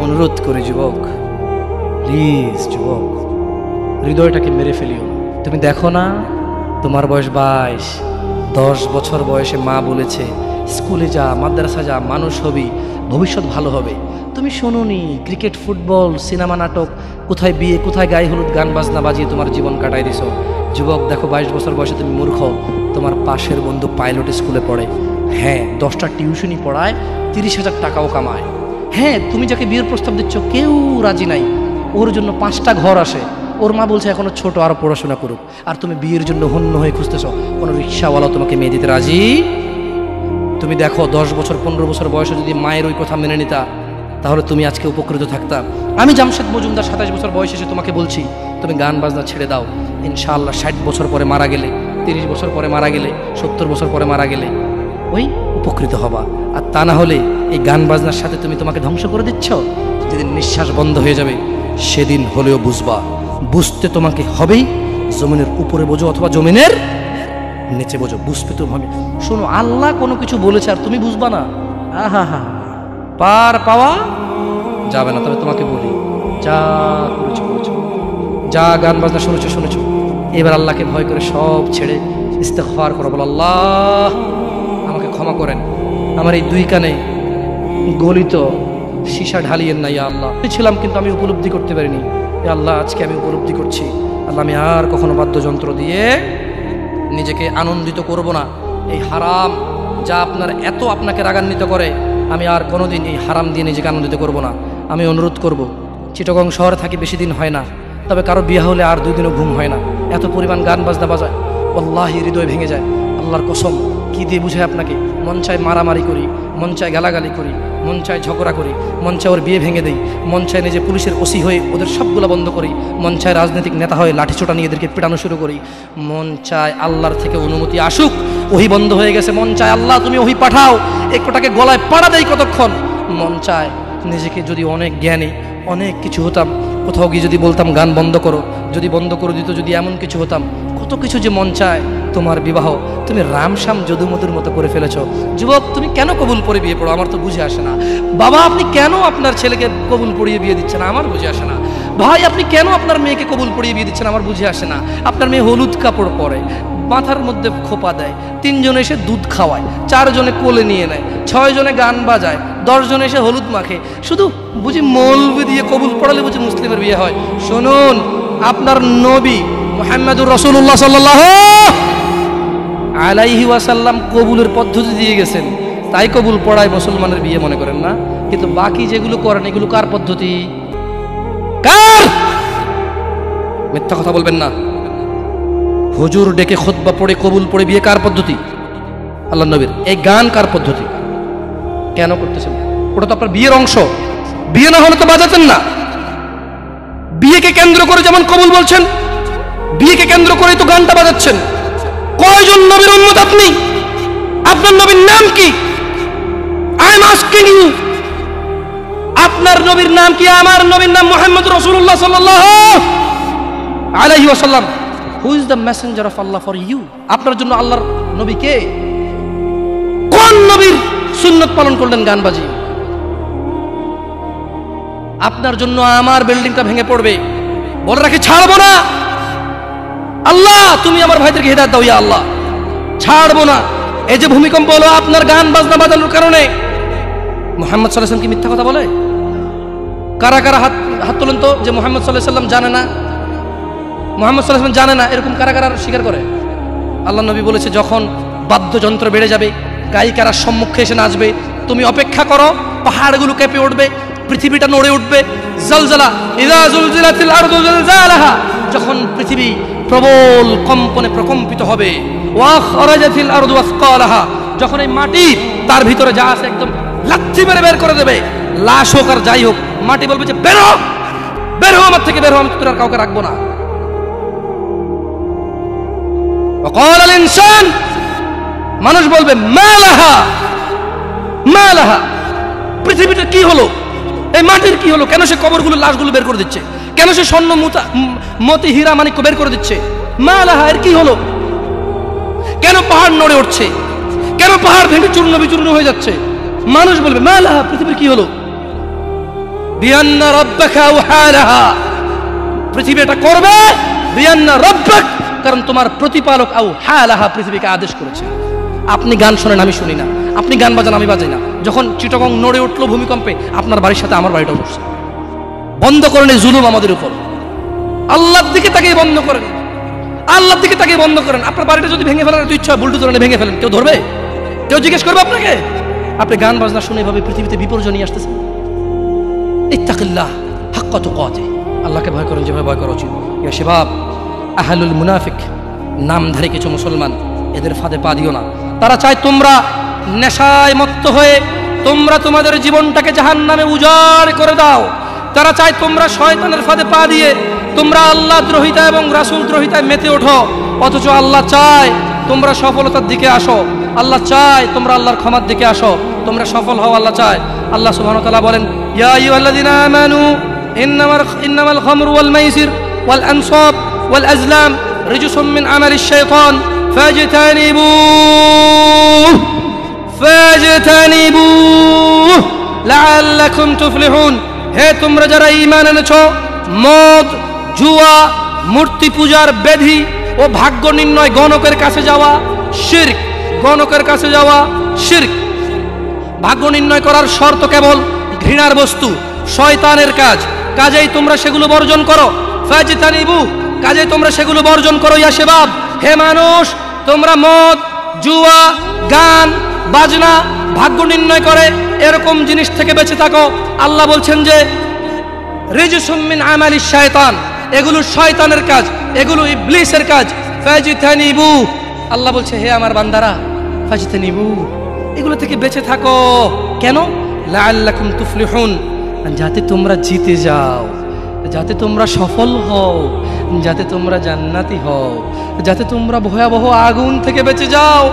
অনুরোধ করি যুবক, প্লিজ যুবক, হৃদয়টাকে মেরে ফেলিও না। তুমি দেখো না, তোমার বয়স 22, 10 বছর বয়সে মা বলেছে স্কুলে যা, মাদ্রাসা যা, মানুষ হবি, ভবিষ্যৎ ভালো হবে। তুমি শোনোনি ক্রিকেট, ফুটবল, সিনেমা, নাটক, কোথায় বিয়ে, কোথায় গায়ে হলুদ, গান বাজনা বাজিয়ে তোমার জীবন কাটাই দিছো। যুবক দেখো, 22 বছর বয়সে তুমি মূর্খ। তোমার পাশের বন্ধু পাইলট স্কুলে পড়ে, হ্যাঁ 10টা টিউশনি পড়ায়, 30,000 টাকাও কামায়। হ্যাঁ, তুমি যাকে বিয়ের প্রস্তাব দিচ্ছ কেউ রাজি নাই, ওর জন্য 5টা ঘর আসে, ওর মা বলছে এখনো ছোট, আরো পড়াশোনা করুক, আর তুমি বিয়ের জন্য হন্য হয়ে খুঁজতেছ। কোনো রিক্সাওয়ালা তোমাকে মেয়ে দিতে রাজি? তুমি দেখো 10 বছর 15 বছর বয়সে যদি মায়ের ওই কথা মেনে নিতা, তাহলে তুমি আজকে উপকৃত থাকতা। আমি জামশেদ মজুমদার 27 বছর বয়সে এসে তোমাকে বলছি তুমি গান বাজনা ছেড়ে দাও। ইনশাআল্লাহ 60 বছর পরে মারা গেলে, 30 বছর পরে মারা গেলে, 70 বছর পরে মারা গেলে ওই উপকৃত হবা। আর তা না হলে এই গান বাজনার সাথে তুমি তোমাকে ধ্বংস করে দিচ্ছ। যেদিন নিঃশ্বাস বন্ধ হয়ে যাবে সেদিন হলেও বুঝবা, বুঝতে তোমাকে হবেই। জমিনের উপরে বোঝো অথবা জমিনের নিচে বোঝো, বুঝতে তো হবে। শোনো, আল্লাহ কোনো কিছু বলেছে আর তুমি বুঝবা না, আহা হা, পার পাওয়া যাবে না। তবে তোমাকে বলি, যা করেছো করেছো, যা গান বাজনা শুনেছো শুনেছো, এবার আল্লাহকে ভয় করে সব ছেড়ে ইস্তেগফার করো, বলো আল্লাহ আমাকে ক্ষমা করেন, আমার এই 2 কানে গলিত সীসা ঢালিয়েন না ইয়া আল্লাহ। ছিলাম কিন্তু আমি উপলব্ধি করতে পারিনি, ইয়া আল্লাহ আজকে আমি উপলব্ধি করছি। আল্লাহ আমি আর কখনো বাদ্যযন্ত্র দিয়ে নিজেকে আনন্দিত করব না। এই হারাম যা আপনার এত আপনাকে রাগান্বিত করে, আমি আর কোনোদিন এই হারাম দিয়ে নিজেকে আনন্দিত করব না। আমি অনুরোধ করব, চিটাগং শহরে থাকি বেশি দিন হয় না, তবে কারো বিয়ে হলে আর 2 দিনও ঘুম হয় না, এত পরিমাণ গান বাজনা বাজায়, আল্লাহি হৃদয় ভেঙে যায়। আল্লাহর কসম, কি দিয়ে বুঝায় আপনাকে? মন চায় মারামারি করি, মন চায় গালাগালি করি, মন চায় ঝগড়া করি, মন চায় ওর বিয়ে ভেঙে দেই, মন চায় নিজে পুলিশের ওসি হয়ে ওদের সবগুলো বন্ধ করি, মন চায় রাজনৈতিক নেতা হয়ে লাঠিছোটা নিয়ে এদেরকে পেটানো শুরু করি, মন চায় আল্লাহর থেকে অনুমতি আসুক, ওহি বন্ধ হয়ে গেছে, মন চায় আল্লাহ তুমি ওহি পাঠাও, একটাকে গলায় পাড়া দেয় কতক্ষণ। মন চায় নিজেকে যদি অনেক জ্ঞানী, অনেক কিছু হতাম, কোথাও গিয়ে যদি বলতাম গান বন্ধ করো, যদি বন্ধ করে দিত, যদি এমন কিছু হতাম, কত কিছু যে মন চায়। তোমার বিবাহ তুমি রামশ্যাম যদুমধুর মতো করে ফেলেছ। যুবক, তুমি কেন কবুল পড়ে বিয়ে পড়ো? আমার তো বুঝে আসে না। বাবা, আপনি কেন আপনার ছেলেকে কবুল পড়িয়ে বিয়ে দিচ্ছেন? আমার বুঝে আসে না। ভাই, আপনি কেন আপনার মেয়েকে কবুল পড়িয়ে বিয়ে দিচ্ছেন? আমার বুঝে আসে না। আপনার মেয়ে হলুদ কাপড় পরে, মাথার মধ্যে খোপা দেয়, 3 জনে এসে দুধ খাওয়ায়, 4 জনে কোলে নিয়ে নেয়, 6 জনে গান বাজায়, 10 জনে এসে হলুদ মাখে, শুধু বুঝি মৌলবি দিয়ে কবুল পড়ালে বুঝি মুসলিমের বিয়ে হয়? শুনুন, আপনার নবী মুহাম্মদুর রাসূলুল্লাহ সাল্লাল্লাহু আলাইহি ওয়াসাল্লাম কবুলের পদ্ধতি দিয়ে গেছেন, তাই কবুল পড়ায় মুসলমানের বিয়ে মনে করেন না। কিন্তু বাকি যেগুলো করেন এগুলো কার পদ্ধতি? কার? মিথ্যা কথা বলবেন না। হুজুর ডেকে খুতবা পড়ে কবুল পড়ে বিয়ে কার পদ্ধতি? আল্লাহ নবীর। এই গান কার পদ্ধতি? কেন করতেছেন? ওটা তো আপনার বিয়ের অংশ, বিয়ে না হলে তো বাজাতেন না। বিয়েকে কেন্দ্র করে যেমন কবুল বলছেন, বিয়েকে কেন্দ্র করেই তো গানটা বাজাচ্ছেন। কয়জন নবীর উম্মত আপনি? আপনার নবীর নাম কি? আই এম আস্কিং ইউ, আপনার নবীর নাম কি? আমার নবীর নাম মুহাম্মদ রাসূলুল্লাহ সাল্লাল্লাহু আলাইহি ওয়াসাল্লাম। Who is the messenger of Allah for you? আপনার জন্য আল্লাহর নবী কে? কোন নবীর সুন্নত পালন করলেন গান বাজিয়ে? আপনার জন্য আমার বিল্ডিংটা ভেঙে পড়বে, বলে রাখি ছাড়বো না। আল্লাহ তুমি আমার ভাইদেরকে হিদায়াত দাও ইয়া আল্লাহ, ছাড়বো না। এই যে ভূমিকম্প হলো আপনার গান বাজনা বাজানোর কারণে। মুহাম্মদ সাল্লাল্লাহু আলাইহি ওয়াসাল্লাম কি মিথ্যা কথা বলে? কারা কারা হাত তুলেন তো যে মুহাম্মদ সাল্লাল্লাহু আলাইহি ওয়াসাল্লাম জানে না, মুহাম্মদ সাল্লাল্লাহু আলাইহি ওয়াসাল্লাম জানে না, এরকম কারা কারা স্বীকার করে? আল্লাহ নবী বলেছে যখন বাদ্যযন্ত্র বেড়ে যাবে, গায়িকারা সম্মুখে এসে নাচবে, তুমি অপেক্ষা করো, পাহাড়গুলো কেঁপে উঠবে, পৃথিবীটা নড়ে উঠবে। জালজালা ইযা যুলজিলাতিল আরদু জিলজালাহা, যখন পৃথিবী প্রবল কম্পনে প্রকম্পিত হবে। ওয়া খরাজাতিল আরদু আসকালাহা, যখন এই মাটি তার ভিতরে যা আছে একদম লাথি মেরে বের করে দেবে, লাশ হোক আর যাই হোক, মাটি বলবে যে বের হও, বের হও আমার থেকে, বের হও, আমি তোর আর কাউকে রাখবো না। ওয়া ক্বালাল ইনসান, মানুষ বলবে মা লাহা মা লাহা, পৃথিবীটা কি হলো, এই মাটির কি হলো? কেন সে কবরগুলো লাশগুলো বের করে দিচ্ছে? কেন সে স্বর্ণ মতি হীরা মানিক্য বের করে দিচ্ছে? মা লাহা, এর কি হলো? কেন পাহাড় নড়ে উঠছে? কেন পাহাড় ভেঙে চূর্ণ বিচূর্ণ হয়ে যাচ্ছে? মানুষ বলবে মা লাহা, পৃথিবীর কি হলো? বিআন্না রাব্বাকা আওহা লাহা, পৃথিবী এটা করবে বিআন্না রাব্বাক, কারণ তোমার প্রতিপালক আওহা লাহা পৃথিবীকে আদেশ করেছে। আপনি গান শোনেন, আমি শুনি না, আপনি গান বাজান, আমি বাজাই না। যখন চিটাগং নড়ে উঠলো ভূমিকম্পে, আপনার বাড়ির সাথে আমার বাড়িটাও নড়ছে। বন্ধ করেন এই জুলুম আমাদের উপর। আল্লাহর দিকে তাকিয়ে বন্ধ করেন, আল্লাহর দিকে তাকিয়ে বন্ধ করেন। আপনার বাড়িটা যদি ভেঙে ফেলার এত ইচ্ছা, বুলডোজারে ভেঙে ফেলেন, কেউ ধরবে? কেউ জিজ্ঞেস করবে আপনাকে? আপনি গান বাজনা শুনে এভাবে পৃথিবীতে বিপর্যয় নিয়ে আসতেছেন। ইত্তাকিল্লাহ হাক্কা তুকাতিহ, আল্লাহকে ভয় করেন যেভাবে ভয় করা উচিত। ইয়া শাবাব, আহলুল মুনাফিক, নামধারী কিছু মুসলমান, এদের ফাঁদে পা দিও না। তারা চায় তোমরা নেশায় মত্ত হয়ে তোমরা তোমাদের জীবনটাকে জাহান্নামে উজাড় করে দাও। তারা চায় তোমরা শয়তানের ফাঁদে পা দিয়ে তোমরা আল্লাহ দ্রোহিতা এবং রাসূল দ্রোহিতায় মেতে ওঠো। অথচ আল্লাহ চায় তোমরা সফলতার দিকে আসো, আল্লাহ চায় তোমরা আল্লাহর ক্ষমার দিকে আসো, তোমরা সফল হও, আল্লাহ চায়। আল্লাহ সুবহানাহু ওয়া তাআলা বলেন, ইয়া আইয়ুহাল্লাযীনা আমানু ইন্নামাল খামরু ওয়াল মাইসির ওয়াল আনসাব ওয়াল আজলাম রিজসুম মিন আমালিশ শাইতান ফাজতানিবুহু লাআল্লাকুম তুফলিহুন। হে তোমরা যারা ঈমান এনেছো, মদ, জুয়া, মূর্তি পূজার বেধি ও ভাগ্য নির্ণয় গণকের কাছে যাওয়া শিরক, গণকের কাছে যাওয়া শিরক। ভাগ্য নির্ণয় করার শর্ত কেবল ঘৃণার বস্তু, শয়তানের কাজ, কাজেই তোমরা সেগুলো বর্জন করো। ফাজতানিবু, কাজেই তোমরা সেগুলো বর্জন করো। ইয়া শাবাব, হে মানুষ, তোমরা মদ, জুয়া, গান বাজনা, ভাগ্য নির্ণয় করে এরকম জিনিস থেকে বেঁচে থাকো। আল্লাহ বলছেন যে রিজসুম মিন আমালিশ শায়তান, এগুলো শয়তানের কাজ, এগুলো ইবলিসের কাজ। ফাজতানিবু, আল্লাহ বলছে হে আমার বান্দারা, ফাজতানিবু, এগুলো থেকে বেঁচে থাকো। কেন? লাআল্লাকুম তুফলিহুন, যাতে তোমরা জিতে যাও, যাতে তোমরা সফল হও, যাতে তোমরা জান্নাতি হও, যাতে তোমরা ভয়াবহ আগুন থেকে বেঁচে যাও।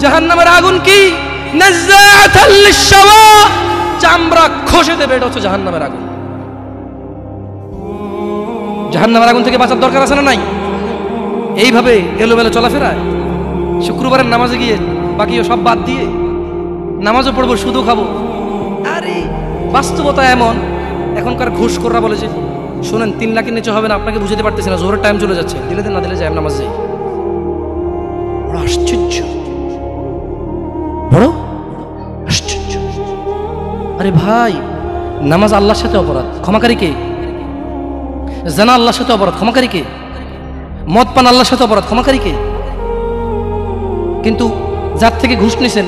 জাহান্নামের আগুন কি? নাযাআতাল লিশশাওয়া, চামড়া খসে দেবে, এটা হচ্ছে জাহান্নামের আগুন। জাহান্নামের আগুন থেকে বাঁচার দরকার আছে না নাই? এইভাবে এলোমেলো চলাফেরায়, শুক্রবারের নামাজে গিয়ে বাকিও সব বাদ দিয়ে নামাজও পড়বো, শুধু খাবো। আরে বাস্তবতা এমন, এখনকার ঘুষখোররা বলে যে শোনেন 3 লাখের নিচে হবে না, আপনাকে বুঝাতে পারতেছি না, জোরের টাইম চলে যাচ্ছে, দিলে দিন না দিলে যাই নামাজ যাই। বড় আশ্চর্য, বড় আশ্চর্য। আরে ভাই, নামাজ আল্লাহর সাথে অপরাধ, ক্ষমাকারী কে? জানা আল্লাহর সাথে অপরাধ, ক্ষমাকারী কে? মদ পান আল্লাহর সাথে অপরাধ, ক্ষমাকারী কে? কিন্তু যার থেকে ঘুষ নিছেন,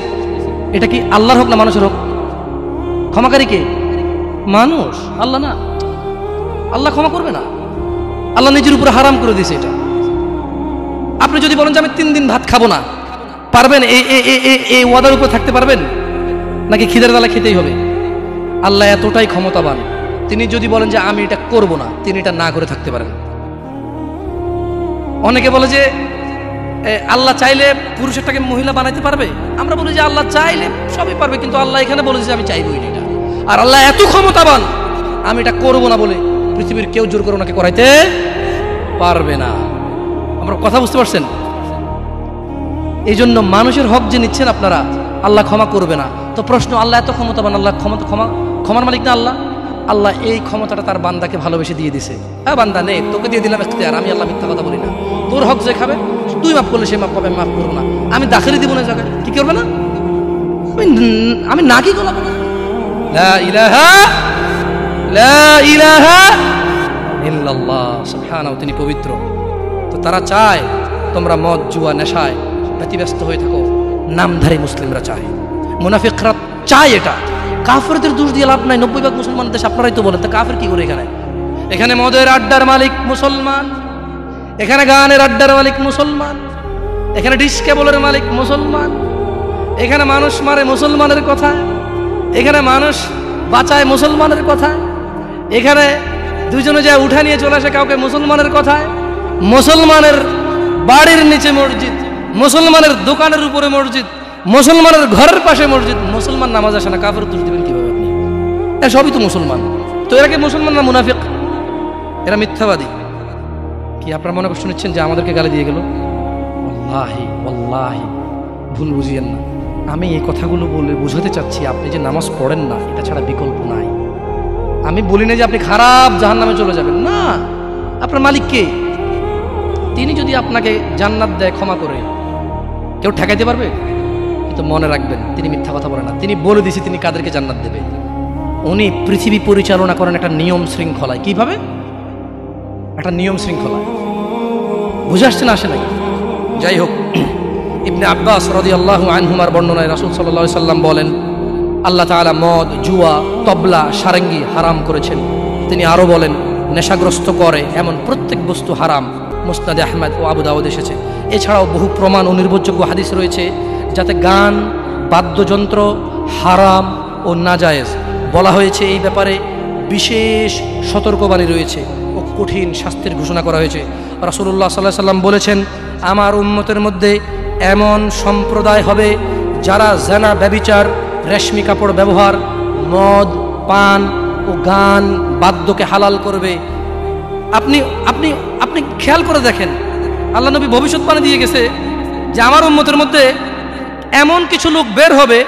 এটা কি আল্লাহর হোক না মানুষের হোক? ক্ষমাকারী কে? মানুষ, আল্লাহ না। আল্লাহ ক্ষমা করবে না, আল্লাহ নিজের উপরে হারাম করে দিয়েছে এটা। আপনি যদি বলেন যে আমি 3 দিন ভাত খাবো না, পারবেন? এই ওয়াদার উপরে থাকতে পারবেন? নাকি খিদের জ্বালা খেতেই হবে? আল্লাহ এতটাই ক্ষমতাবান, তিনি যদি বলেন যে আমি এটা করব না, তিনি এটা না করে থাকতে পারেন। অনেকে বলে যে আল্লাহ চাইলে পুরুষেরটাকে মহিলা বানাইতে পারবে। আমরা বলি যে আল্লাহ চাইলে সবই পারবে, কিন্তু আল্লাহ এখানে বলেছে যে আমি চাইবই না এটা। আর আল্লাহ এত ক্ষমতাবান, আমি এটা করবো না বলে পৃথিবীর কেউ জোর করে ওনাকে করাইতে পারবে না। আমরা কথা বুঝতে পারছেন? এই জন্য মানুষের হক যে নিচ্ছেন আপনারা, আল্লাহ ক্ষমা করবে না। তো প্রশ্ন, আল্লাহ এত ক্ষমতাবান, আল্লাহ ক্ষমার মালিক না আল্লাহ? আল্লাহ এই ক্ষমতাটা তার বান্দাকে ভালোবেসে দিয়ে দিছে। হ্যাঁ বান্দা নে, তোকে দিয়ে দিলাম ইখতিয়ার, আমি আল্লাহ মিথ্যা কথা বলি না। তোর হক যে খাবে, তুই মাফ করলে সে মাফ পাবে, আমি মাফ করবো না। আমি দাখিলে দিব না জায়গায়, কি করবে না? আমি না কি গলাবো না। লা ইলাহা ইল্লাল্লাহ, সুবহানাহু, তিনি পবিত্র। তো তারা চায় তোমরা মদ, জুয়া, নেশায় ব্যতিব্যস্ত হয়ে থাকো। নামধারী মুসলিমরা চায়, মুনাফিকরা চায় এটা। কাফেরদের দোষ দিয়ে লাভ নাই, 90% মুসলমান দেশ, আপনারাই তো বলেন। তা কাফের কি করে এখানে? এখানে মদের আড্ডার মালিক মুসলমান, এখানে গানের আড্ডার মালিক মুসলমান, এখানে ডিস কেবলের মালিক মুসলমান, এখানে মানুষ মারে মুসলমানের কথা, এখানে মানুষ বাঁচায় মুসলমানের কথা, এখানে দুজনে যায় উঠা নিয়ে চলে আসে কাউকে মুসলমানের কথায়। মুসলমানের বাড়ির নিচে মসজিদ, মুসলমানের দোকানের উপরে মসজিদ, মুসলমানের ঘরের পাশে মসজিদ, মুসলমান নামাজ আসে না, কাফের দোষ দিবেন কিভাবে আপনি? এরা সবই তো মুসলমান। তো এরা কি মুসলমান না মুনাফিক? এরা মিথ্যাবাদী। কি আপনারা মনে কষ্ট নিচ্ছেন যে আমাদেরকে গালি দিয়ে গেল? ওয়াল্লাহি ওয়াল্লাহি ভুল বুঝিয়েন না। আমি এই কথাগুলো বলে বুঝাতে চাচ্ছি, আপনি যে নামাজ পড়েন না, এটা ছাড়া বিকল্প নাই। আমি বলি না যে আপনি খারাপ জাহান্নামে চলে যাবেন, না। আপনার মালিক কে? তিনি যদি আপনাকে জান্নাত দেয় ক্ষমা করে, কেউ ঠেকাইতে পারবে? কিন্তু মনে রাখবেন, তিনি মিথ্যা কথা বলেন না। তিনি বলে দিয়েছে তিনি কাদেরকে জান্নাত দেবে। উনি পৃথিবী পরিচালনা করেন একটা নিয়ম শৃঙ্খলায়। কিভাবে? একটা নিয়ম শৃঙ্খলায়। বুঝে আসছে না, আসে নাই? যাই হোক, ইবনে আব্বাস রাদিয়াল্লাহু আনহুমার বর্ণনায় রাসূল সাল্লাল্লাহু আলাইহি সাল্লাম বলেন, আল্লাহ তাআলা মদ, জুয়া, তবলা, সারেঙ্গি হারাম করেছেন। তিনি আরো বলেন, নেশাগ্রস্ত করে এমন প্রত্যেক বস্তু হারাম। মুসনাদে আহমদ ও আবু দাউদ এসেছে। এছাড়াও বহু প্রমাণ ও নির্ভরযোগ্য হাদিস রয়েছে যাতে গান, বাদ্যযন্ত্র হারাম ও নাজায়েজ। বলা হয়েছে এই ব্যাপারে বিশেষ সতর্কবাণী রয়েছে ও কঠিন শাস্তির ঘোষণা করা হয়েছে। রাসূলুল্লাহ সাল্লাল্লাহু আলাইহি সাল্লাম বলেছেন, আমার উম্মতের মধ্যে এমন সম্প্রদায় হবে যারা জানা, ব্যভিচার, রেশমি কাপড় ব্যবহার, মদ পান ও গান বাদ্যকে হালাল করবে। আপনি আপনি আপনি খেয়াল করে দেখেন, আল্লাহ নবী ভবিষ্যৎবাণী দিয়ে গেছে যে আমার উম্মতের মধ্যে এমন কিছু লোক বের হবে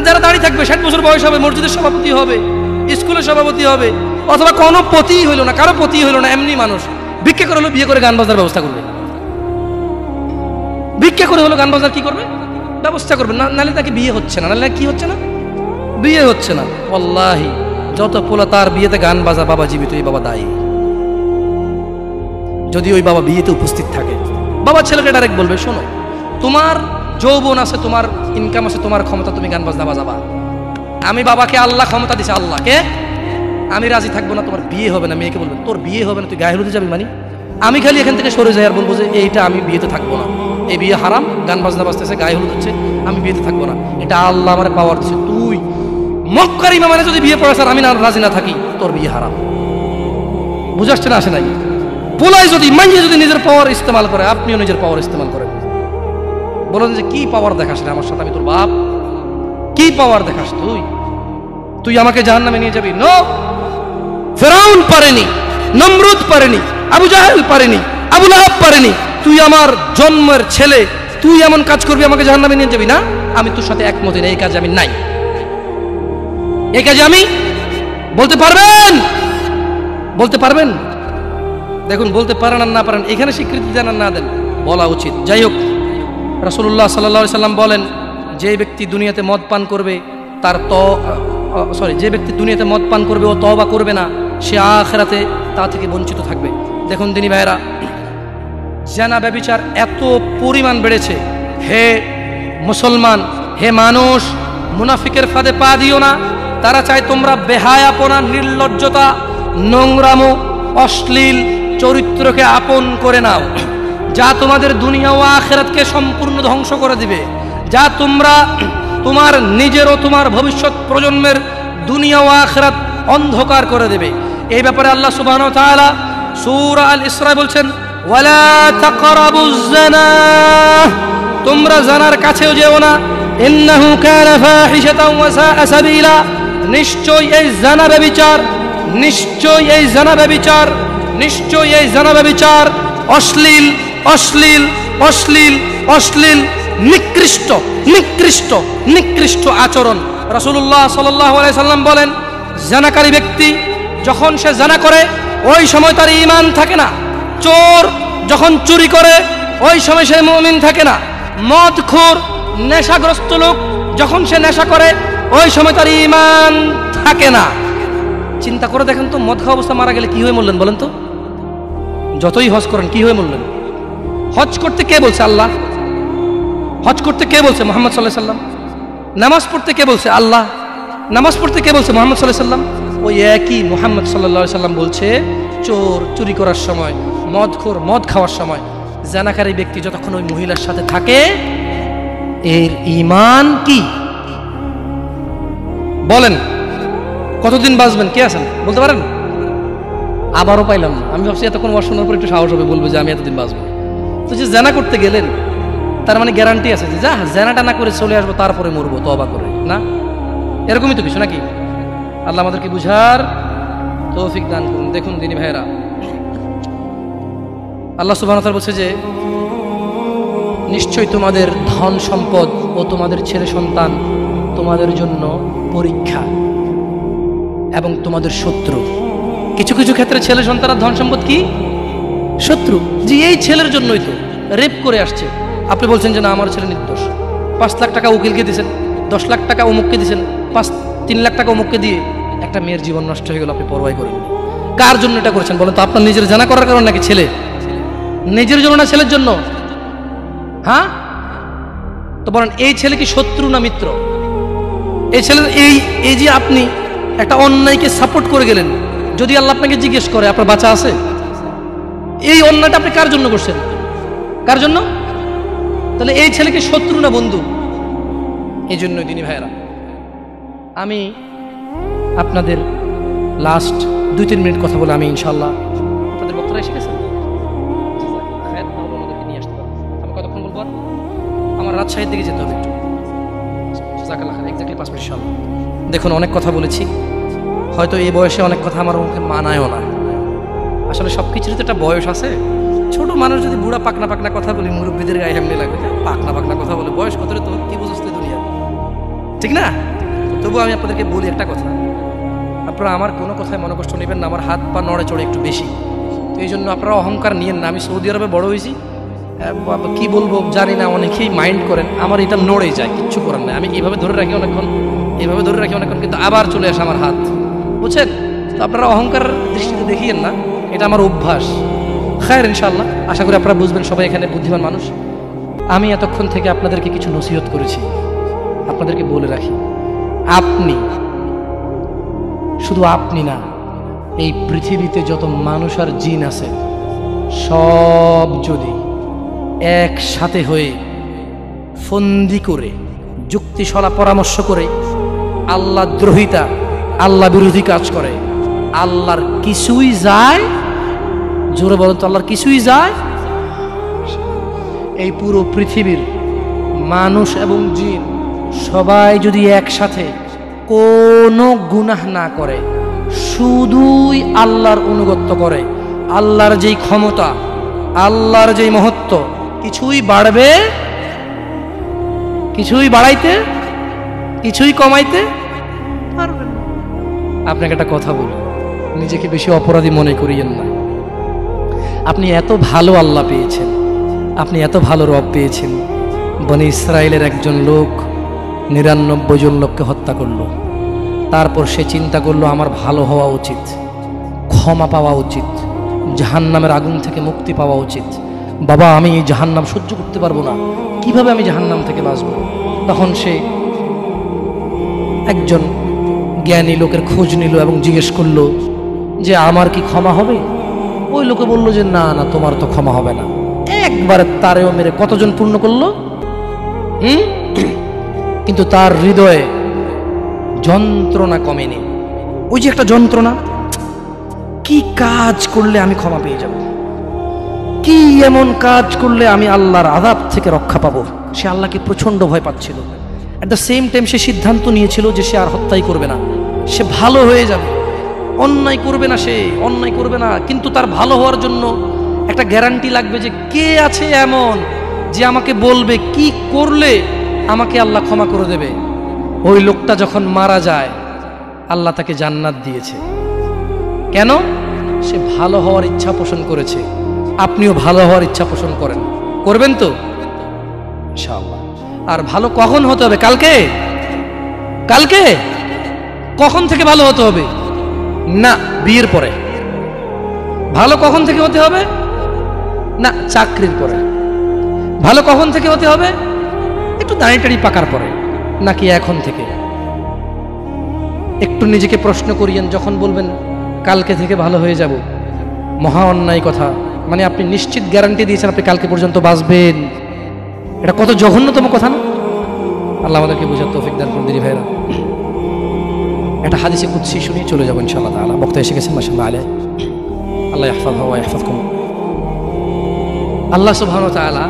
যারা দাঁড়িয়ে থাকবে, 60 বছর বয়স হবে, মসজিদের সভাপতি হবে, স্কুলের সভাপতি হবে, অথবা কোনো পতিই হইল না, কারো পতিই হইল না, এমনি মানুষ ভিক্ষা করে হলো বিয়ে করে গান বাজার ব্যবস্থা করবে। ভিক্ষা করে হলো গান বাজার কি করবে? ব্যবস্থা করবে। না, নাহলে তাকে বিয়ে হচ্ছে না। নাহলে কি হচ্ছে না? বিয়ে হচ্ছে না। ওয়াল্লাহি যত পোলা তার বিয়েতে গান বাজা, বাবা জীবিত, এই বাবা দায়ী। যদি ওই বাবা বিয়েতে উপস্থিত থাকে, বাবা ছেলেকে ডাইরেক্ট বলবে, শোনো, তোমার যৌবন আছে, তোমার ইনকাম আছে, তোমার ক্ষমতা, তুমি গান বাজনা বাজাবা। আমি বাবাকে আল্লাহ ক্ষমতা দিছে, আল্লাহকে আমি রাজি থাকবো না, তোমার বিয়ে হবে না। মেয়েকে বলবে, তোর বিয়ে হবে না, তুই গায়ে হলুদে যাবি? মানে আমি খালি এখান থেকে সরে যাই আর বলবো যে এইটা আমি বিয়েতে থাকবো না, এই বিয়ে হারাম, গান বাজনা বাজতেছে, গায়ে হলুদ হচ্ছে, আমি বিয়েতে থাকবো না, এটা আল্লাহ আমার পাওয়ার দিচ্ছে। তুই মক্কার ইমামে যদি বিয়ে পড়াস আর আমি না রাজি না থাকি, তোর বিয়ে হারাম। বুঝাচ্ছে না, আসে নাই? পোলাই যদি মাইয়ে যদি নিজের পাওয়ার ইস্তেমাল করে, আপনিও নিজের পাওয়ার ইস্তেমাল করেন। বলেন যে কি পাওয়ার দেখাস রে আমার সাথে, আমি তোর বাপ, কি পাওয়ার দেখাস তুই? তুই আমাকে জাহান্নামে নিয়ে যাবি? নো, ফেরাউন পারেনি, নমরুদ পারেনি, আবু জাহেল পারেনি, আবু লাহাব পারেনি। তুই আমার জন্মের ছেলে, তুই এমন কাজ করবি আমাকে জাহান্নামে নিয়ে যাবি? না, আমি তোর সাথে একমত না, এই কাজে আমি নাই। এই কাজে আমি বলতে পারবেন? বলতে পারবেন? দেখুন, বলতে পারেন আর না পারেন, এখানে স্বীকৃতি দেন আর না দেন, বলা উচিত। যাই হোক, রাসূলুল্লাহ সাল্লাল্লাহু আলাইহি সাল্লাম বলেন, যে ব্যক্তি দুনিয়াতে মদ পান করবে যে ব্যক্তি দুনিয়াতে মদ পান করবে ও তওবা করবে না, সে আখিরাতে তা থেকে বঞ্চিত থাকবে। দেখুন দিনী ভাইরা, জিনা ব্যভিচার এত পরিমাণ বেড়েছে। হে মুসলমান, হে মানুষ, মুনাফিকের ফাঁদে পা দিও না। তারা চায় তোমরা বেহায়াপনা, নির্লজ্জতা, নোংরামো, অশ্লীল চরিত্রকে আপন করে নাও, যা তোমাদের দুনিয়া ও আখিরাতকে সম্পূর্ণ ধ্বংস করে দিবে, যা তোমরা তোমার নিজের ও তোমার ভবিষ্যৎ প্রজন্মের দুনিয়া ও আখিরাত অন্ধকার করে দেবে। এই ব্যাপারে আল্লাহ সুবহানাহু ওয়া তাআলা সূরা আল ইসরা বলছেন, ওয়ালা তাকরাবুজ জিনা, তোমরা জানার কাছেও যেও না, ইন্নাহু কানা ফাহিশাতাও ওয়া সাআ সাবিলা, নিশ্চয়ই এই জিনা ব্যভিচার, নিশ্চয়ই এই জিনা ব্যভিচার, নিশ্চয়ই এই জিনা ব্যভিচার অশ্লীল, অশ্লীল, অশ্লীল, অশ্লীল, নিকৃষ্ট, নিকৃষ্ট, নিকৃষ্ট আচরণ। রাসূলুল্লাহ সাল্লাল্লাহু আলাইহি সাল্লাম বলেন, জিনাকারী ব্যক্তি যখন সে জিনা করে ওই সময় তার ঈমান থাকে না। চোর যখন চুরি করে ওই সময় সে মুমিন থাকে না। মদখোর, নেশাগ্রস্ত লোক যখন সে নেশা করে ওই সময় তার ঈমান থাকে না। চিন্তা করে দেখেন তো, মদ খাওয়া অবস্থা মারা গেলে কি হয়ে মরলেন বলেন তো? যতই হজ করেন কি হয়ে মরলেন? হজ করতে কে বলছে? আল্লাহ। হজ করতে কে বলছে? মুহাম্মদ সাল্লাল্লাহু আলাইহি সাল্লাম। নামাজ পড়তে কে বলছে? আল্লাহ। নামাজ পড়তে কে বলছে? মুহাম্মদ সাল্লাল্লাহু আলাইহি সাল্লাম। ওই একই মুহাম্মদ সাল্লাল্লাহু আলাইহি সাল্লাম বলছে, চোর চুরি করার সময়, মদখোর মদ খাওয়ার সময়, জানাকারী ব্যক্তি যতক্ষণ ওই মহিলার সাথে থাকে এর ঈমান কি? বলেন কতদিন বাঁচবেন? কে আছেন বলতে পারেন? আবারও পাইলাম না। আমি ভাবছি এতক্ষণ ওয়াজ শোনার পর একটু সাহস হবে, বলবে যে আমি এতদিন বাঁচবো। তো যে জানা করতে গেলেন তার মানে গ্যারান্টি আছে যে যা জানাটা না করে চলে আসবো, তারপরে মরবো তওবা করে, না? এরকমই তো কিছু নাকি? আল্লাহ আমাদেরকে বুঝার তৌফিক দান করুন। দেখুন দিনী ভাইয়েরা, আল্লাহ সুবহানাহু ওয়া তাআলা বলছে যে নিশ্চয়ই তোমাদের ধন সম্পদ ও তোমাদের ছেলে সন্তান তোমাদের জন্য পরীক্ষা। এবং তোমাদের শত্রু। কিছু কিছু ক্ষেত্রে ছেলে সন্তানের ধন সম্পদ কি শত্রু। যে এই ছেলের জন্যই তো রেপ করে আসছে, আপনি বলছেন যে না আমার ছেলে নির্দোষ। 5 লাখ টাকা উকিলকে দিয়েছেন, 10 লাখ টাকা অমুককে দিয়েছেন, 3 লাখ টাকা অমুককে দিয়ে একটা মেয়ের জীবন নষ্ট হয়ে গেল, আপনি পরোয়াই করেননি। কার জন্য এটা করেছেন বলেন তো? আপনার নিজের জানা করার কারণ নাকি ছেলে? নিজের জন্য না ছেলের জন্য? হ্যাঁ, তো বলেন এই ছেলে কি শত্রু না মিত্র? এই ছেলে এই যে আপনি একটা অন্যায়কে সাপোর্ট করে গেলেন, যদি আল্লাহ আপনাকে জিজ্ঞেস করে আপনার বাচ্চা আছে, এই অন্যায়টা আপনি কার জন্য করছেন? কার জন্য? তাহলে এই ছেলে কি শত্রু না বন্ধু? এই জন্যই দিনী ভাইয়েরা, আমি আপনাদের লাস্ট 2-3 মিনিট কথা বলে আমি ইনশাল্লাহ, আপনাদের বক্তারা এসে গেছেন, নিয়ে আসতে পারবো। আমি কতক্ষণ বলবো? আমার রাজশাহীর দিকে যেতে হবে একটু, এক্স্যাক্টলি 5 মিনিট ইনশাল্লাহ। দেখুন অনেক কথা বলেছি, হয়তো এই বয়সে অনেক কথা আমার মুখে মানায়ও না। আসলে সব কিছুরই তো একটা বয়স আছে। ছোট মানুষ যদি বুড়া পাকনা পাকনা কথা বলি, মুরব্বীদের গায়ে এমনি লাগবে, পাকনা পাকনা কথা বলে, বয়স কত রে তোর, কি বুঝছ তুই দুনিয়া, ঠিক না? তবুও আমি আপনাদেরকে বলি একটা কথা, আপনারা আমার কোনো কথায় মনে কষ্ট নেবেন না, আমার হাত পা নড়ে চড়ে একটু বেশি, তো এই জন্য আপনারা অহংকার নিয়েন না। আমি সৌদি আরবে বড় হয়েছি, কি বলবো জানি না, অনেকেই মাইন্ড করেন, আমার এটা নড়ে যায়, কিচ্ছু করার নাই। আমি এইভাবে ধরে রাখি অনেকক্ষণ, এইভাবে ধরে রাখি অনেকক্ষণ, কিন্তু আবার চলে আসে আমার হাত, বুঝছেন? তো আপনারা অহংকার দৃষ্টিতে দেখিয়েন না, এটা আমার অভ্যাস। খায়ের ইনশাআল্লাহ, আশা করি আপনারা বুঝবেন, সবাই এখানে বুদ্ধিমান মানুষ। আমি এতক্ষণ থেকে আপনাদেরকে কিছু নসিহত করেছি, আপনাদেরকে বলে রাখি, আপনি, শুধু আপনি না, এই পৃথিবীতে যত মানুষ আর জিন আছে সব যদি একসাথে হয়ে ফন্দি করে যুক্তিশলা পরামর্শ করে আল্লাহ দ্রোহিতা, আল্লাহ বিরোধী কাজ করে, আল্লাহর কিছুই যায়, জোরে বলেন তো, আল্লাহর কিছুই যায়। এই পুরো পৃথিবীর মানুষ এবং জিন সবাই যদি একসাথে কোনো গুনাহ না করে, শুধুই আল্লাহর অনুগত্য করে, আল্লাহর যেই ক্ষমতা, আল্লাহর যেই মহত্ব, কিছুই বাড়বে, কিছুই বাড়াইতে, কিছুই কমাইতে পারবে না। আপনাকে একটা কথা বলি, নিজেকে বেশি অপরাধী মনে করিয়েন না। আপনি এত ভালো আল্লাহ পেয়েছেন, আপনি এত ভালো রব পেয়েছেন। বনি ইসরায়েলের একজন লোক 99 জন লোককে হত্যা করলো, তারপর সে চিন্তা করলো আমার ভালো হওয়া উচিত, ক্ষমা পাওয়া উচিত, জাহান্নামের আগুন থেকে মুক্তি পাওয়া উচিত। বাবা আমি এই জাহান্নাম সহ্য করতে পারবো না, কিভাবে আমি জাহান্নাম থেকে বাঁচবো? তখন সে একজন জ্ঞানী লোকের খোঁজ নিল এবং জিজ্ঞেস করলো যে আমার কি ক্ষমা হবে? ওই লোকে বললো যে না না, তোমার তো ক্ষমা হবে না। একবারে তারেও মেরে কতজন পূর্ণ করলো? কিন্তু তার হৃদয়ে যন্ত্রণা কমেনি। ওই যে একটা যন্ত্রণা, কি কাজ করলে আমি ক্ষমা পেয়ে যাব, কি এমন কাজ করলে আমি আল্লাহর আযাব থেকে রক্ষা পাবো। সে আল্লাহকে প্রচন্ড ভয় পাচ্ছিল। এট দ্য সেম টাইম সে সিদ্ধান্ত নিয়েছিল যে সে আর হত্যাই করবে না, সে ভালো হয়ে যাবে, অন্যায় করবে না, সে অন্যায় করবে না। কিন্তু তার ভালো হওয়ার জন্য একটা গ্যারান্টি লাগবে যে কে আছে এমন যে আমাকে বলবে কি করলে আমাকে আল্লাহ ক্ষমা করে দেবে। ওই লোকটা যখন মারা যায়, আল্লাহ তাকে জান্নাত দিয়েছে। কেন? সে ভালো হওয়ার ইচ্ছা পোষণ করেছে। আপনিও ভালো হওয়ার ইচ্ছা পোষণ করেন, করবেন তো ইনশাআল্লাহ। আর ভালো কখন হতে হবে? কালকে? কালকে কখন থেকে ভালো হতে হবে? না, বিয়ের পরে। ভালো কখন থেকে হতে হবে? না, চাকরির পরে। ভালো কখন থেকে হতে হবে? একটু দাঁড়িয়ে পাকার পরে, নাকি এখন থেকে? একটু নিজেকে প্রশ্ন করিয়েন, যখন বলবেন কালকে থেকে ভালো হয়ে যাব, মহা অন্যায় কথা। মানে আপনি নিশ্চিত গ্যারান্টি দিয়েছেন আপনি কালকে পর্যন্ত বাঁচবেন। এটা কত জঘন্যতম কথা না? আল্লাহ আমাদেরকে বোঝার তৌফিক দান করুন দিদি ভাইরা। একটা হাদিসে কুদসি শুনিয়ে চলে যাবো ইনশাআল্লাহ তাআলা। বক্তা এসে গেছেন মাশাআল্লাহ আলাইহি, আল্লাহ ইয়াহফাযহু ওয়া ইয়াহফাযকুম। আল্লাহ সুবহানাহু ওয়া তাআলা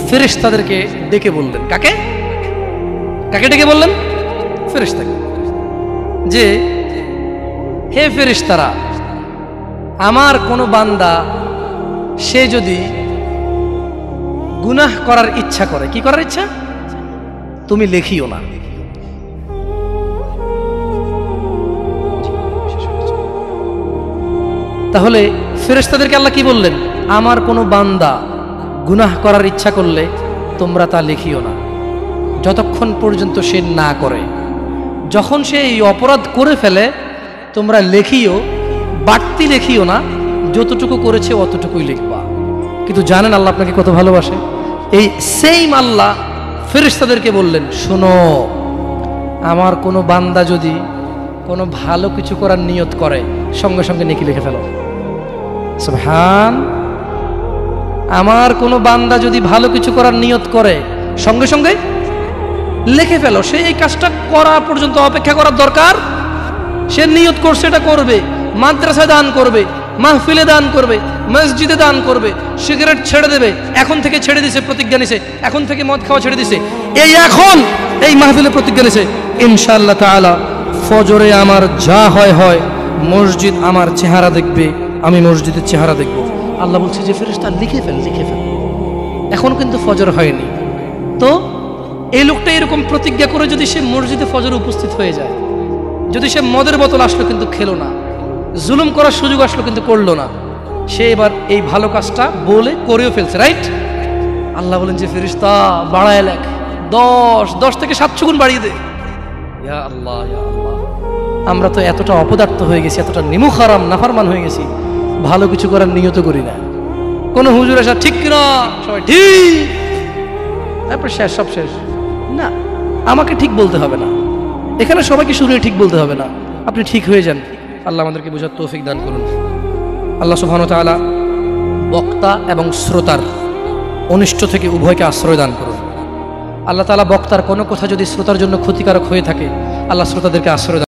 ফেরেশতাদেরকে ডেকে বললেন, কাকে কাকে ডেকে বললেন? ফেরেশতাকে, যে হে ফেরেশতারা, আমার কোনো বান্দা সে যদি গুনাহ করার ইচ্ছা করে, কি করার ইচ্ছা? তুমি লেখিও না। তাহলে ফেরেশতাদেরকে আল্লাহ কি বললেন, আমার কোনো বান্দা গুনাহ করার ইচ্ছা করলে তোমরা তা লিখিও না যতক্ষণ পর্যন্ত সে না করে। যখন সে এই অপরাধ করে ফেলে তোমরা লেখিও, বাড়তি লেখিও না, যতটুকু করেছে অতটুকুই লিখবা। কিন্তু জানেন আল্লাহ আপনাকে কত ভালোবাসে? এই সেইম আল্লাহ ফেরেশতাদেরকে বললেন, শোনো, আমার কোনো বান্দা যদি কোনো ভালো কিছু করার নিয়ত করে সঙ্গে সঙ্গে নেকি লিখে ফেলো। সুবহান। আমার কোনো বান্দা যদি ভালো কিছু করার নিয়ত করে সঙ্গে সঙ্গে লিখে ফেলো। সে এই কাজটা করা পর্যন্ত অপেক্ষা করার দরকার? সে নিয়ত করছে, এটা করবে, মাদ্রাসায় দান করবে, মাহফিলে দান করবে, মসজিদে দান করবে, সিগারেট ছেড়ে দেবে, এখন থেকে ছেড়ে দিছে, প্রতিজ্ঞা নিছে, এখন থেকে মদ খাওয়া ছেড়ে দিছে, এই এখন এই মাহফিলে প্রতিজ্ঞা নিছে, ইনশাআল্লাহ তাআলা ফজরে আমার যা হয় হয়, মসজিদ আমার চেহারা দেখবে, আমি মসজিদের চেহারা দেখব। আল্লাহ বলছে যে ফেরেশতা লিখে ফেল, লিখে ফেল। এখন কিন্তু ফজর হয়নি, তো এই লোকটা এরকম প্রতিজ্ঞা করে যদি সে মসজিদে ফজরে উপস্থিত হয়ে যায়, যদি সে মদের বোতল আসলো কিন্তু খেলো না, জুলুম করার সুযোগ আসলো কিন্তু করলো না, সে এবার এই ভালো কাজটা বলে করেও ফেলছে, রাইট? আল্লাহ বলেন যে ফেরেশতা বাড়ায় লেখ, 10 থেকে 700 গুণ বাড়িয়ে দে। ইয়া আল্লাহ, ইয়া আল্লাহ, আমরা তো এতটা অপদার্থ হয়ে গেছি, এতটা নিমুখারাম নাফরমান হয়ে গেছি, ভালো কিছু করার নিয়ত করি না। কোনো হুজুর আসা ঠিক কিনা, সবাই ঠিক, তারপর শেষ, সব শেষ। না, আমাকে ঠিক বলতে হবে না, এখানে সবাইকে শুনে ঠিক বলতে হবে না, আপনি ঠিক হয়ে যান। আল্লাহ আমাদেরকে বোঝার তৌফিক দান করুন। আল্লাহ সুবহানাহু ওয়া তাআলা বক্তা এবং শ্রোতার অনিষ্ট থেকে উভয়কে আশ্রয় দান করুন। আল্লাহ তাআলা বক্তার কোনো কথা যদি শ্রোতার জন্য ক্ষতিকারক হয়ে থাকে, আল্লাহ শ্রোতাদেরকে আশ্রয়